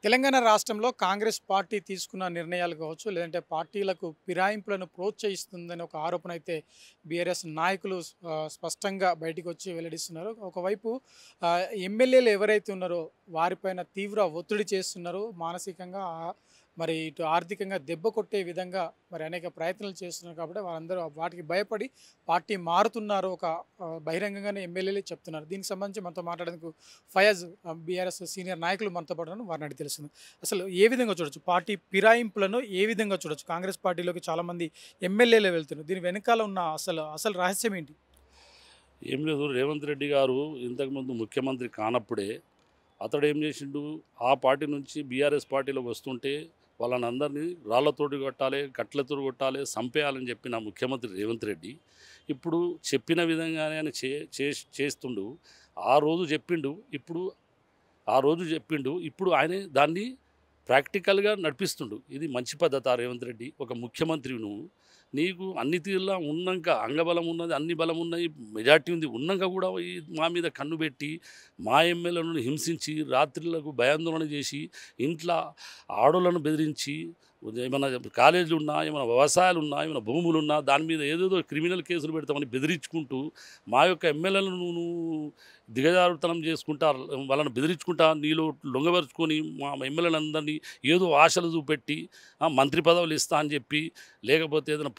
తెలంగాణ రాష్ట్రంలో కాంగ్రెస్ పార్టీ తీసుకున్న నిర్ణయాలు కావచ్చు, లేదంటే పార్టీలకు ఫిరాయింపులను ప్రోత్సహిస్తుందని ఒక ఆరోపణ అయితే బీఆర్ఎస్ నాయకులు స్పష్టంగా బయటికొచ్చి వెల్లడిస్తున్నారు. ఒకవైపు ఎమ్మెల్యేలు ఎవరైతే ఉన్నారో వారిపైన తీవ్ర ఒత్తిడి చేస్తున్నారు. మానసికంగా మరి ఇటు ఆర్థికంగా దెబ్బ కొట్టే విధంగా మరి అనేక ప్రయత్నాలు చేస్తున్నారు కాబట్టి వారందరూ వాటికి భయపడి పార్టీ మారుతున్నారు. ఒక బహిరంగంగానే ఎమ్మెల్యేలే చెప్తున్నారు. దీనికి సంబంధించి మనతో మాట్లాడేందుకు ఫయాజ్ బీఆర్ఎస్ సీనియర్ నాయకులు మనతో పాటు ఉన్నారు. వారిని అడిగి తెలుస్తుంది. అసలు ఏ విధంగా చూడొచ్చు పార్టీ ఫిరాయింపులను ఏ విధంగా చూడొచ్చు? కాంగ్రెస్ పార్టీలోకి చాలామంది ఎమ్మెల్యేలే వెళ్తున్నారు. దీని వెనకాల ఉన్న అసలు రహస్యం ఏంటి? ఏం లేదు. రేవంత్ రెడ్డి గారు ఇంతకుముందు ముఖ్యమంత్రి కానప్పుడే అతడు ఏం చేసిండు, ఆ పార్టీ నుంచి బీఆర్ఎస్ పార్టీలోకి వస్తుంటే వాళ్ళని అందరినీ రాళ్లతోటి కొట్టాలి, కట్లతోటి కొట్టాలి, చంపేయాలని చెప్పిన ముఖ్యమంత్రి రేవంత్ రెడ్డి ఇప్పుడు చెప్పిన విధంగానే ఆయన చేస్తుండు. ఆ రోజు చెప్పిండు, ఇప్పుడు ఆయనే దాన్ని ప్రాక్టికల్గా నడిపిస్తుండు. ఇది మంచి పద్ధతి. రేవంత్ రెడ్డి ఒక ముఖ్యమంత్రి, నీకు అన్ని తీరులా ఉన్నాక, అంగబలం ఉన్నది, అన్ని బలం ఉన్నాయి, మెజార్టీ ఉంది, ఉన్నాక కూడా మా మీద కన్ను పెట్టి మా ఎమ్మెల్యేలను హింసించి రాత్రులకు భయాందోళన చేసి ఇంట్లో ఆడోళ్ళను బెదిరించి ఏమైనా కాలేజీలు ఉన్నా, ఏమైనా వ్యవసాయాలు ఉన్నా, ఏమైనా భూములు ఉన్నా దాని మీద ఏదేదో క్రిమినల్ కేసులు పెడతామని బెదిరించుకుంటూ మా యొక్క ఎమ్మెల్యేలను నువ్వు దిగజారుతనం చేసుకుంటా, వాళ్ళని బెదిరించుకుంటా, నీలో లొంగబరుచుకొని మా ఎమ్మెల్యేలందరినీ ఏదో ఆశలు చూపెట్టి మంత్రి పదవులు ఇస్తా అని చెప్పి, లేకపోతే ఏదైనా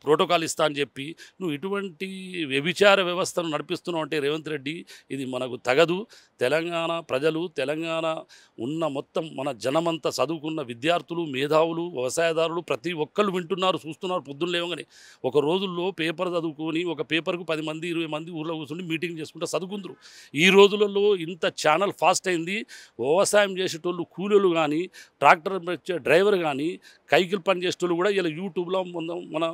ప్రోటోకాల్ ఇస్తా అని చెప్పి నువ్వు ఇటువంటి వ్యభిచార వ్యవస్థను నడిపిస్తున్నావు అంటే రేవంత్ రెడ్డి, ఇది మనకు తగదు. తెలంగాణ ప్రజలు, తెలంగాణ ఉన్న మొత్తం మన జనమంతా చదువుకున్న విద్యార్థులు, మేధావులు, వ్యవసాయదారులు ప్రతి ఒక్కళ్ళు వింటున్నారు, చూస్తున్నారు. పొద్దున్న లేవగానే ఒక రోజుల్లో పేపర్ చదువుకొని ఒక పేపర్కు 10 మంది 20 మంది ఊళ్ళో కూర్చొని మీటింగ్ చేసుకుంటూ చదువుకుందరు. ఈ రోజులలో ఇంత ఛానల్ ఫాస్ట్ అయింది. వ్యవసాయం చేసేటోళ్ళు కూలీలు కానీ, ట్రాక్టర్ డ్రైవర్ కానీ, కైకిలు పని చేసేటోళ్ళు కూడా ఇలా యూట్యూబ్లో మన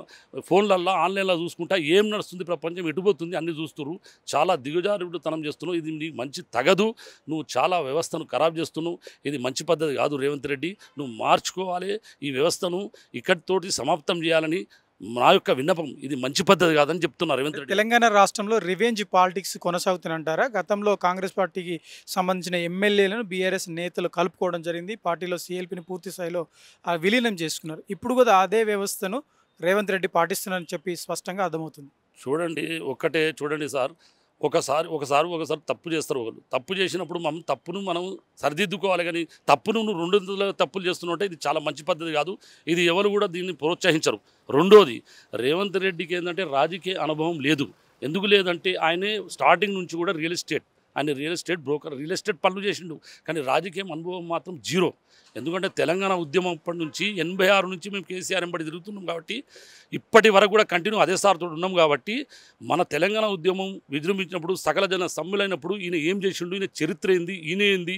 ఫోన్లల్లో ఆన్లైన్లో చూసుకుంటా ఏం నడుస్తుంది, ప్రపంచం ఎటుపోతుంది అన్నీ చూస్తున్నారు. చాలా దిగజారుడుతనం చేస్తున్నావు. ఇది నీకు మంచి తగదు. నువ్వు చాలా వ్యవస్థను ఖరాబ్ చేస్తున్నావు. ఇది మంచి పద్ధతి కాదు రేవంత్ రెడ్డి. నువ్వు మార్చుకోవాలి. ఈ వ్యవస్థను ఇక్కడితోటి సమాప్తం చేయాలని నా యొక్క విన్నపం. ఇది మంచి పద్ధతి కాదని చెప్తున్నారు రేవంత్ రెడ్డి. తెలంగాణ రాష్ట్రంలో రివెంజ్ పాలిటిక్స్ కొనసాగుతుందంటారా? గతంలో కాంగ్రెస్ పార్టీకి సంబంధించిన ఎమ్మెల్యేలను బీఆర్ఎస్ నేతలు కలుపుకోవడం జరిగింది. పార్టీలో సీఎల్పీని పూర్తి స్థాయిలో విలీనం చేసుకున్నారు. ఇప్పుడు కూడా అదే వ్యవస్థను రేవంత్ రెడ్డి పాటిస్తున్నారని చెప్పి స్పష్టంగా అర్థమవుతుంది. చూడండి సార్, ఒకసారి తప్పు చేస్తారు. ఒకరు తప్పు చేసినప్పుడు తప్పును మనం సరిదిద్దుకోవాలి. కానీ తప్పును నువ్వు 200 తప్పులు చేస్తున్నావు అంటే ఇది చాలా మంచి పద్ధతి కాదు. ఇది ఎవరు కూడా దీన్ని ప్రోత్సహించరు. రెండోది, రేవంత్ రెడ్డికి ఏంటంటే రాజకీయ అనుభవం లేదు. ఎందుకు లేదంటే ఆయనే స్టార్టింగ్ నుంచి కూడా real estate broker, real estate పనులు చేసిండు. కానీ రాజకీయం అనుభవం మాత్రం జీరో. ఎందుకంటే తెలంగాణ ఉద్యమం అప్పటి నుంచి 86 నుంచి మేము కేసీఆర్ ఎంబడి తిరుగుతున్నాం కాబట్టి ఇప్పటి వరకు కూడా కంటిన్యూ అదే సార్తో ఉన్నాం కాబట్టి మన తెలంగాణ ఉద్యమం విజృంభించినప్పుడు, సకల జన సమ్మెలైనప్పుడు ఈయన ఏం చేసిండు, ఈయన చరిత్ర ఏంది, ఈయన ఏంది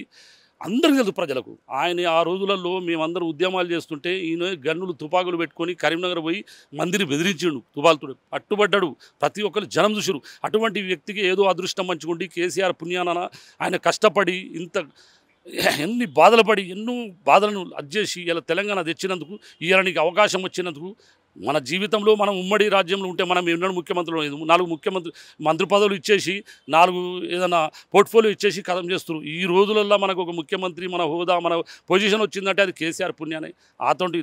అందరికీ తెలుసు ప్రజలకు. ఆయన ఆ రోజులలో మేమందరం ఉద్యమాలు చేస్తుంటే ఈయన గన్నులు తుపాకులు పెట్టుకొని కరీంనగర్ పోయి మందిని బెదిరించిండు, తుపాకులతో అట్టుబడ్డాడు. ప్రతి ఒక్కరు జనం చూసారు. అటువంటి వ్యక్తికి ఏదో అదృష్టం మంచుకుండి కేసీఆర్ పుణ్యాన ఆయన కష్టపడి ఎన్ని బాధలు పడి ఎన్నో బాధలను అడ్జేసి ఇలా తెలంగాణ తెచ్చినందుకు, ఇవాళ నీకు అవకాశం వచ్చినందుకు, మన జీవితంలో మనం ఉమ్మడి రాజ్యంలో ఉంటే మనం ఎన్నో ముఖ్యమంత్రులు 4 మంత్రి పదవులు ఇచ్చేసి 4 ఏదైనా పోర్ట్ఫోలియో ఇచ్చేసి కథం చేస్తున్నారు. ఈ రోజులలో మనకు ఒక ముఖ్యమంత్రి, మన హోదా, మన పొజిషన్ వచ్చిందంటే అది కేసీఆర్ పుణ్యానే. అటువంటి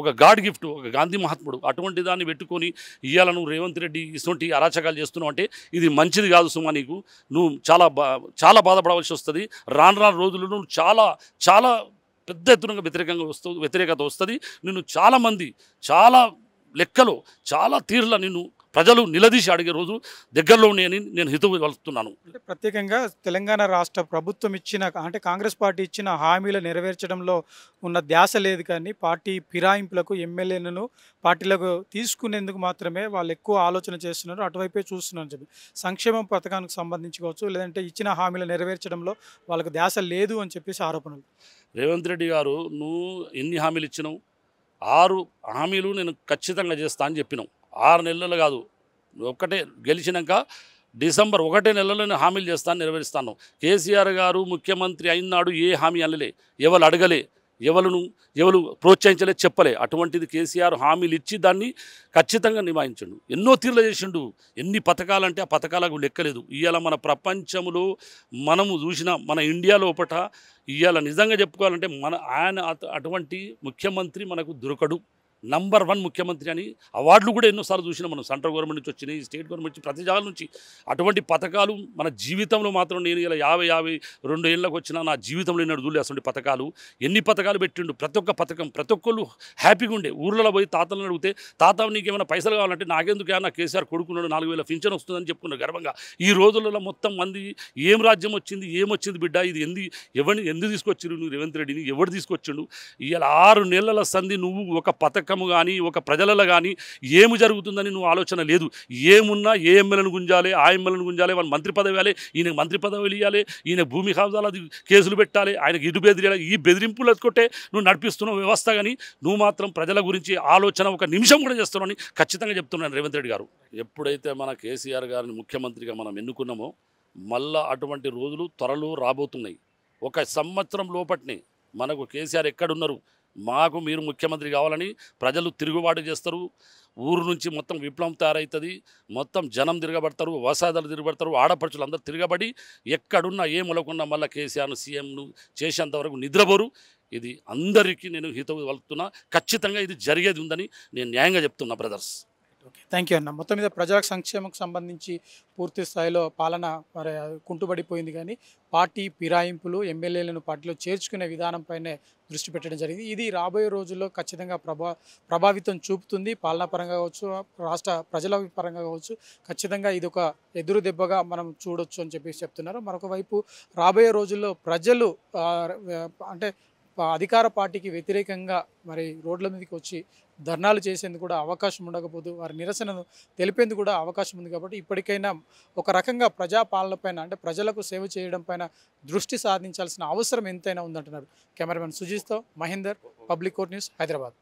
ఒక గాడ్ గిఫ్ట్, ఒక గాంధీ మహాత్ముడు. అటువంటి దాన్ని పెట్టుకొని ఇవాళ నువ్వు రేవంత్ రెడ్డి ఇటువంటి అరాచకాలు చేస్తున్నావు అంటే ఇది మంచిది కాదు సుమా. నువ్వు చాలా బాధపడవలసి వస్తుంది. రాను రోజుల్లో నువ్వు చాలా పెద్ద ఎత్తున వ్యతిరేకత వస్తుంది. నిన్ను చాలా లెక్కలో చాలా తీర్ల నిన్ను ప్రజలు నిలదీసి అడిగే రోజు దగ్గరలో ఉన్నాయని నేను హితవు వలుస్తున్నాను. అంటే ప్రత్యేకంగా తెలంగాణ రాష్ట్ర ప్రభుత్వం అంటే కాంగ్రెస్ పార్టీ ఇచ్చిన హామీలు నెరవేర్చడంలో ఉన్న ధ్యాస లేదు. కానీ పార్టీ ఫిరాయింపులకు, ఎమ్మెల్యేలను పార్టీలకు తీసుకునేందుకు మాత్రమే వాళ్ళు ఎక్కువ ఆలోచన చేస్తున్నారు, అటువైపే చూస్తున్నారు చెప్పి. సంక్షేమం పథకానికి సంబంధించి కావచ్చు, లేదంటే ఇచ్చిన హామీలు నెరవేర్చడంలో వాళ్ళకు ధ్యాస లేదు అని చెప్పేసి ఆరోపణలు. రేవంత్ రెడ్డి గారు, నువ్వు ఎన్ని హామీలు ఇచ్చినావు? 6 హామీలు నేను ఖచ్చితంగా చేస్తా అని చెప్పినావు. 6 నెలలు కాదు, ఒక్కటే గెలిచినాక డిసెంబర్ 1 నెలలోనే హామీలు చేస్తాను, నెరవేరుస్తాను. కేసీఆర్ గారు ముఖ్యమంత్రి అయినాడు ఏ హామీ అనలే, ఎవరు అడగలే. ఎవరు ప్రోత్సహించలే చెప్పలే. అటువంటిది కేసీఆర్ హామీలు ఇచ్చి దాన్ని ఖచ్చితంగా నిమాయించండు. ఎన్నో తీర్లు చేసిండు. ఎన్ని పథకాలంటే ఆ పథకాలకు లెక్కలేదు. ఇవాళ మన ప్రపంచంలో మనము చూసిన మన ఇండియా లోపట ఇవాళ నిజంగా చెప్పుకోవాలంటే ఆయన అటువంటి ముఖ్యమంత్రి మనకు దొరకడు. నంబర్ 1 ముఖ్యమంత్రి అని అవార్డులు కూడా ఎన్నోసార్లు చూసినాం మనం. సెంట్రల్ గవర్నమెంట్ నుంచి వచ్చినాయి, స్టేట్ గవర్నమెంట్ నుంచి, ప్రతి జాగాల నుంచి. అటువంటి పథకాలు మన జీవితంలో మాత్రం నేను ఇలా 52 ఏళ్ళకి వచ్చినా నా జీవితంలో నేను చూడలే అటువంటి పథకాలు. ఎన్ని పథకాలు పెట్టిండు. ప్రతి ఒక్క పథకం ప్రతి ఒక్కళ్ళు హ్యాపీగా ఉండే. ఊర్లలో పోయి తాతలను అడిగితే తాత నీకు ఏమైనా పైసలు కావాలంటే నాకెందుకు నా కేసీఆర్ కొడుకున్నాడు 4000 పింఛన్ వస్తుందని చెప్పుకున్నారు గర్వంగా. ఈ రోజులలో మొత్తం మంది ఏం రాజ్యం వచ్చింది, ఏమొచ్చింది బిడ్డ, ఇది ఎందుకు తీసుకొచ్చిరు నువ్వు రేవంత్ రెడ్డిని, ఎవడు తీసుకొచ్చిండు? ఇవాళ 6 నెలల సంధి నువ్వు ఒక పథకము కానీ ఒక ప్రజలలో కానీ ఏమి జరుగుతుందని నువ్వు ఆలోచన లేదు. ఏమున్నా ఏ ఎమ్మెల్యేలను గుంజాలి, ఆ ఎమ్మెల్యేలను గుంజాలి, వాళ్ళు మంత్రి పదవి ఇవ్వాలి, ఈయనకు మంత్రి పదవులు ఇవ్వాలి, ఈయన భూమి కబ్జాలు కేసులు పెట్టాలి, ఆయనకి ఇటు బెదిరియాలి. ఈ బెదిరింపులు ఎత్తుకొట్టే నువ్వు నడిపిస్తున్నావు వ్యవస్థ. కానీ నువ్వు మాత్రం ప్రజల గురించి ఆలోచన ఒక నిమిషం కూడా చేస్తున్నావు అని ఖచ్చితంగా చెప్తున్నాను రేవంత్ రెడ్డి గారు. ఎప్పుడైతే మన కేసీఆర్ గారిని ముఖ్యమంత్రిగా మనం ఎన్నుకున్నామో మళ్ళా అటువంటి రోజులు త్వరలో రాబోతున్నాయి. 1 సంవత్సరం లోపట్నే మనకు కేసీఆర్ ఎక్కడున్నారు, మాకు మీరు ముఖ్యమంత్రి కావాలని ప్రజలు తిరుగుబాటు చేస్తారు. ఊరు నుంచి మొత్తం విప్లవం తయారవుతుంది. మొత్తం జనం తిరగబడతారు, వ్యవసాయదారులు తిరగబడతారు, ఆడపడుచులు అందరూ తిరగబడి ఎక్కడున్నా ఏ మూలకున్నా మళ్ళీ కేసీఆర్ను సీఎంను చేసేంతవరకు నిద్రపోరు. ఇది అందరికీ నేను హితవు పలుకుతున్నా. ఖచ్చితంగా ఇది జరిగేది ఉందని నేను న్యాయంగా చెప్తున్నా బ్రదర్స్. ఓకే, థ్యాంక్ యూ అన్న. మొత్తం మీద ప్రజా సంక్షేమకు సంబంధించి పూర్తి స్థాయిలో పాలన మరి కుంటుపడిపోయింది. కానీ పార్టీ ఫిరాయింపులు, ఎమ్మెల్యేలను పార్టీలో చేర్చుకునే విధానంపైనే దృష్టి పెట్టడం జరిగింది. ఇది రాబోయే రోజుల్లో ఖచ్చితంగా ప్రభావితం చూపుతుంది. పాలనా పరంగా కావచ్చు, రాష్ట్ర ప్రజల పరంగా కావచ్చు. ఖచ్చితంగా ఇది ఒక ఎదురు దెబ్బగా మనం చూడొచ్చు అని చెప్పేసి చెప్తున్నారు. మరొక వైపు రాబోయే రోజుల్లో ప్రజలు అంటే అధికార పార్టీకి వ్యతిరేకంగా మరి రోడ్ల మీదకి వచ్చి ధర్నాలు చేసేందుకు కూడా అవకాశం ఉండకపోదు, వారి నిరసనను తెలిపేందుకు కూడా అవకాశం ఉంది. కాబట్టి ఇప్పటికైనా ఒక రకంగా ప్రజాపాలన పైన అంటే ప్రజలకు సేవ చేయడం పైన దృష్టి సాధించాల్సిన అవసరం ఎంతైనా ఉందంటున్నారు. కెమెరామెన్ సుజీత్తో Mahender, public court news, Hyderabad.